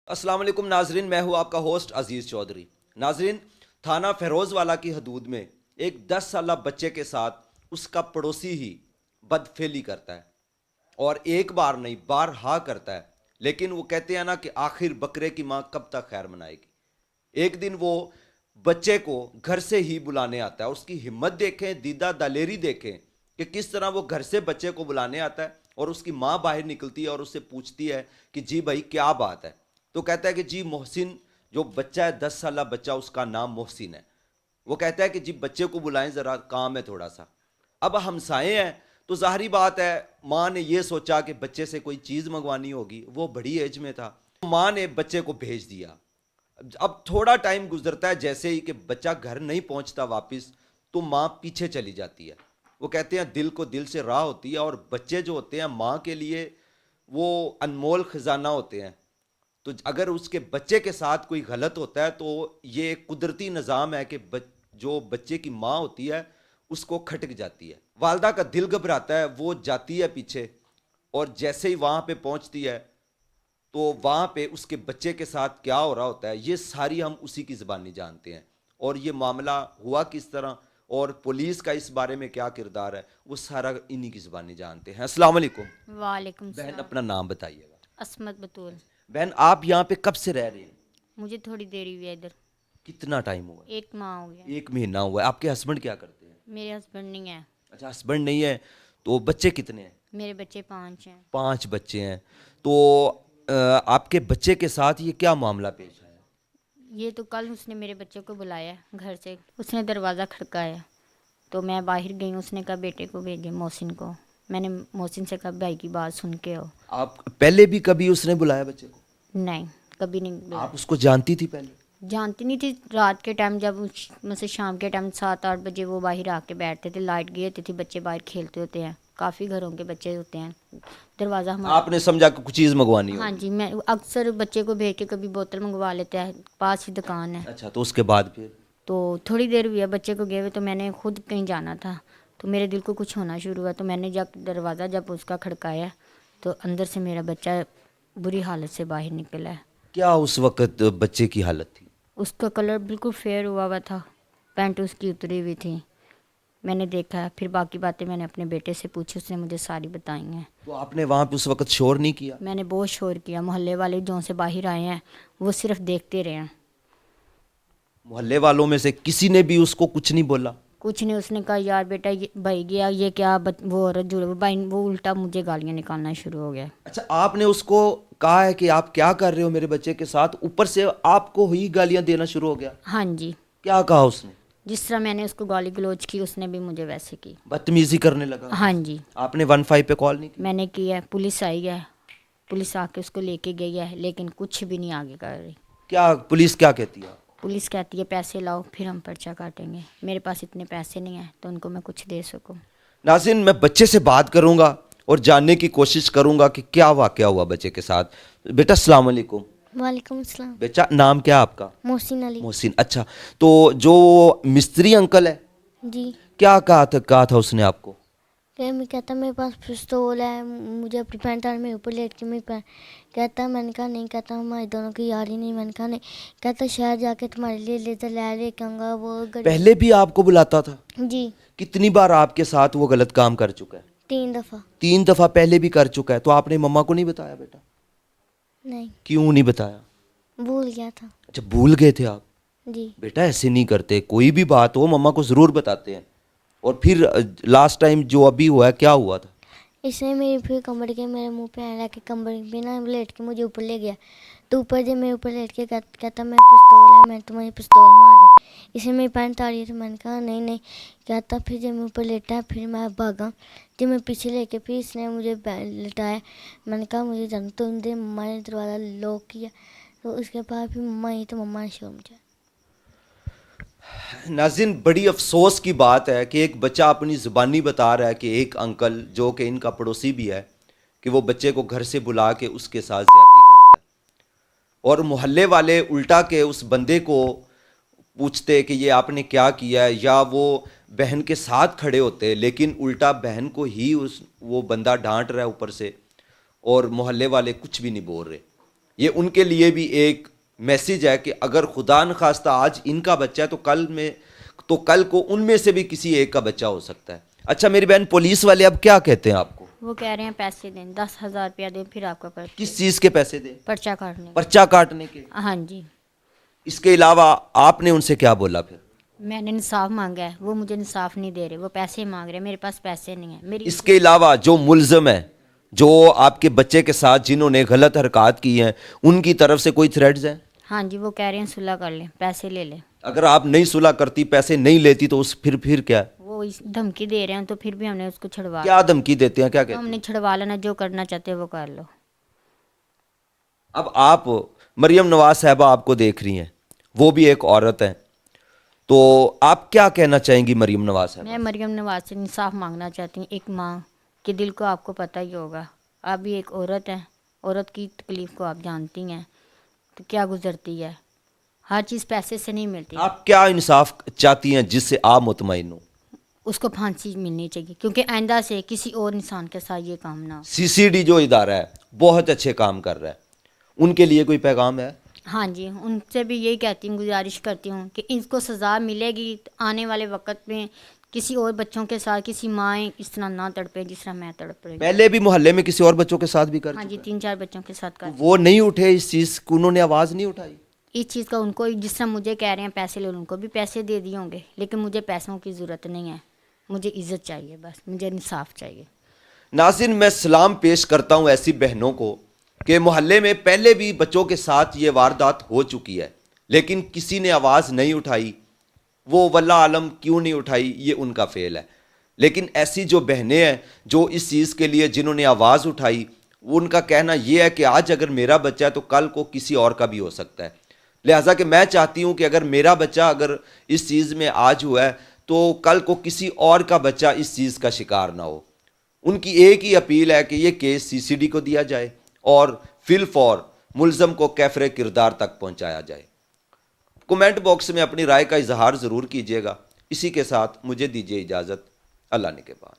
अस्सलाम वालेकुम नाजरीन, मैं हूं आपका होस्ट अजीज़ चौधरी। नाजरीन, थाना फेरोज़ वाला की हदूद में एक 10 साल बच्चे के साथ उसका पड़ोसी ही बदफेली करता है, और एक बार नहीं बारहा करता है। लेकिन वो कहते हैं ना कि आखिर बकरे की माँ कब तक खैर मनाएगी। एक दिन वो बच्चे को घर से ही बुलाने आता है। उसकी हिम्मत देखें, दीदा दलेरी देखें कि किस तरह वो घर से बच्चे को बुलाने आता है। और उसकी माँ बाहर निकलती है और उससे पूछती है कि जी भाई क्या बात है। तो कहता है कि जी मोहसिन, जो बच्चा है 10 साल बच्चा, उसका नाम मोहसिन है। वो कहता है कि जी बच्चे को बुलाएं, ज़रा काम है थोड़ा सा। अब हमसाए हैं तो ज़ाहरी बात है, माँ ने ये सोचा कि बच्चे से कोई चीज़ मंगवानी होगी। वो बड़ी एज में था। माँ ने बच्चे को भेज दिया। अब थोड़ा टाइम गुजरता है, जैसे ही कि बच्चा घर नहीं पहुंचता वापस, तो माँ पीछे चली जाती है। वो कहते हैं दिल को दिल से राह होती है, और बच्चे जो होते हैं माँ के लिए वो अनमोल खजाना होते हैं। तो अगर उसके बच्चे के साथ कोई गलत होता है तो ये एक कुदरती निज़ाम है कि जो बच्चे की माँ होती है उसको खटक जाती है। वालदा का दिल घबराता है, वो जाती है पीछे, और जैसे ही वहाँ पे पहुँचती है तो वहाँ पे उसके बच्चे के साथ क्या हो रहा होता है ये सारी हम उसी की ज़बानी जानते हैं। और ये मामला हुआ किस तरह और पुलिस का इस बारे में क्या किरदार है, वो सारा इन्हीं की ज़बानी जानते हैं। अस्सलाम वालेकुम। वालेकुम बहन, सलाम। अपना नाम बताइएगा। असमत बतूल। बहन, आप यहाँ पे कब से रह रहे हैं? मुझे थोड़ी देर हुई है इधर। कितना टाइम हुआ एक माह हो गया। है? 1 महीना हुआ है। आपके हस्बैंड क्या करते हैं? मेरे हस्बैंड नहीं है। अच्छा, हस्बैंड नहीं है। तो बच्चे कितने हैं? मेरे बच्चे 5 हैं। 5 बच्चे हैं। तो आपके बच्चे के साथ ये क्या मामला पेश आया? ये तो कल उसने मेरे बच्चे को बुलाया घर से। उसने दरवाज़ा खड़काया तो मैं बाहर गई। उसने कहा बेटे को भेजे, मोहसिन को। मैंने मोहसिन से कहा भाई की बात सुन के हो। आप पहले भी कभी उसने बुलाया बच्चे को? नहीं, कभी नहीं आप बुलाया। उसको जानती थी पहले? जानती नहीं थी। रात के टाइम जब मतलब शाम के टाइम 7-8 बजे वो बाहर आके बैठते थे। लाइट गई होती थी, बच्चे बाहर खेलते होते हैं। काफ़ी घरों के बच्चे होते हैं। दरवाज़ा हमारा। आपने समझा कि कुछ चीज़ मंगवानी हाँ होगी? जी, मैं अक्सर बच्चे को भेज के कभी बोतल मंगवा लेते हैं। पास ही दुकान है। अच्छा, तो उसके बाद फिर? तो थोड़ी देर हुई है बच्चे को गए हुए, तो मैंने खुद कहीं जाना था। तो मेरे दिल को कुछ होना शुरू हुआ। तो मैंने जब उसका खड़काया तो अंदर से मेरा बच्चा बुरी हालत से बाहर निकला है। क्या उस वक्त बच्चे की हालत थी? उसका कलर बिल्कुल फेयर हुआ था। पैंट उसकी उतरी हुई थी। मैंने देखा। फिर बाकी बातें मैंने अपने बेटे से पूछी। उसने मुझे सारी बताई हैं। तो आपने वहाँ पे उस वक्त शोर नहीं किया? मैंने बहुत शोर किया। मोहल्ले वाले जो से बाहर आए हैं वो सिर्फ देखते रहे हैं। मोहल्ले वालों में से किसी ने भी उसको कुछ नहीं बोला? कुछ नहीं। उसने कहा यार बेटा ये भाई गया, ये क्या वो औरत जुड़े भाई। वो उल्टा मुझे गालियाँ निकालना शुरू हो गया। अच्छा, आपने उसको कहा है कि आप क्या कर रहे हो मेरे बच्चे के साथ, ऊपर से आपको ही गालियां देना शुरू हो गया? हाँ जी। क्या कहा उसने? जिस तरह मैंने उसको गाली गलौज की उसने भी मुझे वैसे की। बदतमीजी करने लगा? हाँ जी। आपने 15 पे कॉल नहीं की? मैंने की है। पुलिस आई है। पुलिस आके उसको लेके गई है, लेकिन कुछ भी नहीं आगे कर रही। क्या पुलिस क्या कहती है? पुलिस कहती है पैसे लाओ फिर हम पर्चा काटेंगे। मेरे पास इतने पैसे नहीं हैं तो उनको मैं कुछ दे सकूं। नाज़रीन, मैं बच्चे से बात करूंगा और जानने की कोशिश करूंगा कि क्या वाकया हुआ बच्चे के साथ। बेटा, अस्सलाम वालेकुम। वालेकुम अस्सलाम। बेटा, नाम क्या आपका? मोहसिन अली। मोहसिन। अच्छा, तो जो मिस्त्री अंकल है, जी। क्या कहा था उसने आपको? फिर मैं कहता मेरे पास पिस्तौल है, मुझे अपनी पैंट आर में ऊपर लेट के मैं कहता। मैंने कहा नहीं। कहता हमारे दोनों की यारी नहीं। मैंने कहा नहीं। कहता शहर जाके तुम्हारे लिए लेकर लेके आऊँगा वो पहले भी आपको बुलाता था? जी। कितनी बार आपके साथ वो गलत काम कर चुका है? 3 दफ़ा। 3 दफा पहले भी कर चुका है। तो आपने मम्मा को नहीं बताया बेटा? नहीं, क्यों नहीं बताया? भूल गया था। अच्छा, भूल गए थे आप? जी। बेटा, ऐसे नहीं करते। कोई भी बात हो मम्मा को ज़रूर बताते हैं। और फिर लास्ट टाइम जो अभी हुआ है, क्या हुआ था? इसने मेरे फिर कमर के मेरे मुंह पे आया कि कमर पे ना लेट के मुझे ऊपर ले गया। तो ऊपर जब मेरे ऊपर लेट के कहता मैं पिस्तौल है, मैं तुम्हारी पिस्तौल मार दे। इसे मेरी पैंट आ रही है तो मैंने कहा नहीं नहीं। कहता फिर जब मैं ऊपर लेटा फिर मैं भागा। जब मैं पीछे लेके फिर इसने मुझे लिटाया। मैंने कहा मुझे जान तो दे। मम्मा ने दरवाज़ा लॉक किया। तो उसके बाद फिर मम्मा आई तो मम्मा ने शो मुझे। नाज़रीन, बड़ी अफसोस की बात है कि एक बच्चा अपनी ज़ुबानी बता रहा है कि एक अंकल जो कि इनका पड़ोसी भी है, कि वो बच्चे को घर से बुला के उसके साथ ज़्यादती करता है। और मोहल्ले वाले उल्टा के उस बंदे को पूछते कि ये आपने क्या किया है, या वो बहन के साथ खड़े होते, लेकिन उल्टा बहन को ही वो बंदा डांट रहा है ऊपर से, और मोहल्ले वाले कुछ भी नहीं बोल रहे। یہ ان کے لیے بھی ایک میسیج ہے کہ اگر خدا نخواستہ آج ان کا بچہ ہے تو کل کو ان میں سے بھی کسی ایک کا بچہ ہو سکتا ہے. اچھا میری بہن، پولیس والے اب کیا کہتے ہیں آپ کو؟ وہ کہہ رہے ہیں پیسے دیں، 10,000 روپیہ دیں پھر آپ کا کس چیز کے پیسے دیں؟ پرچہ کاٹنے پرچہ کاٹنے کے. ہاں جی. اس کے علاوہ آپ نے ان سے کیا بولا پھر؟ میں نے انصاف مانگا ہے، وہ مجھے انصاف نہیں دے رہے، وہ پیسے مانگ رہے ہیں، میرے پاس پیسے نہیں ہیں. میری اس کے علاوہ جو ملزم ہیں، جو آپ کے بچے کے ساتھ جنہوں نے غلط حرکات کی ہیں، ان کی طرف سے کوئی تھریٹس ہیں؟ ہاں جی، وہ کہہ رہے ہیں صلح کر لیں، پیسے لے لیں. اگر آپ نہیں صلح کرتی، پیسے نہیں لیتی، تو پھر کیا؟ وہ دھمکی دے رہے ہیں، تو پھر بھی ہم نے اس کو چھڑوا کیا دھمکی دیتے ہیں، کیا تو کہتے ہم ہیں؟ نے چھڑوا لینا، جو کرنا چاہتے وہ کر لو. اب آپ مریم نواز صاحبہ آپ کو دیکھ رہی ہیں، وہ بھی ایک عورت ہیں، تو آپ کیا کہنا چاہیں گی مریم نواز صاحبہ؟ میں مریم نواز سے انصاف مانگنا چاہتی ہوں. ایک ماں کے دل کو آپ کو پتہ ہی ہوگا، آپ بھی ایک عورت ہیں، عورت کی تکلیف کو آپ جانتی ہیں تو کیا گزرتی ہے. ہر چیز پیسے سے نہیں ملتی. آپ کیا انصاف چاہتی ہیں جس سے آپ مطمئن ہو؟ اس کو پھانسی ملنی چاہیے، کیونکہ آئندہ سے کسی اور انسان کے ساتھ یہ کام نہ ہو. CCD جو ادارہ ہے بہت اچھے کام کر رہا ہے، ان کے لیے کوئی پیغام ہے؟ ہاں جی، ان سے بھی یہی کہتی ہوں، گزارش کرتی ہوں کہ اس کو سزا ملے گی تو آنے والے وقت میں کسی اور بچوں کے ساتھ کسی مائیں اس طرح نہ تڑپے جس طرح میں تڑپ رہی ہوں. پہلے بھی محلے میں کسی اور بچوں کے ساتھ بھی کر ہاں جی، چکا ہے. 3-4 بچوں کے ساتھ کر. وہ نہیں اٹھے اس چیز کو، انہوں نے آواز نہیں اٹھائی. اس چیز کا ان کو جس طرح مجھے کہہ رہے ہیں پیسے لے، ان کو بھی پیسے دے دیے ہوں گے، لیکن مجھے پیسوں کی ضرورت نہیں ہے، مجھے عزت چاہیے، بس مجھے انصاف چاہیے. ناظرین، میں سلام پیش کرتا ہوں ایسی بہنوں کو کہ محلے میں پہلے بھی بچوں کے ساتھ یہ واردات ہو چکی ہے، لیکن کسی نے آواز نہیں اٹھائی. وہ واللہ عالم کیوں نہیں اٹھائی، یہ ان کا فعل ہے. لیکن ایسی جو بہنیں ہیں جو اس چیز کے لیے جنہوں نے آواز اٹھائی، ان کا کہنا یہ ہے کہ آج اگر میرا بچہ ہے تو کل کو کسی اور کا بھی ہو سکتا ہے. لہٰذا کہ میں چاہتی ہوں کہ اگر میرا بچہ اگر اس چیز میں آج ہوا ہے تو کل کو کسی اور کا بچہ اس چیز کا شکار نہ ہو. ان کی ایک ہی اپیل ہے کہ یہ کیس CCD کو دیا جائے اور فی الفور ملزم کو کیفر کردار تک پہنچایا جائے. کومنٹ باکس میں اپنی رائے کا اظہار ضرور کیجیے گا. اسی کے ساتھ مجھے دیجیے اجازت. اللہ نگہبان.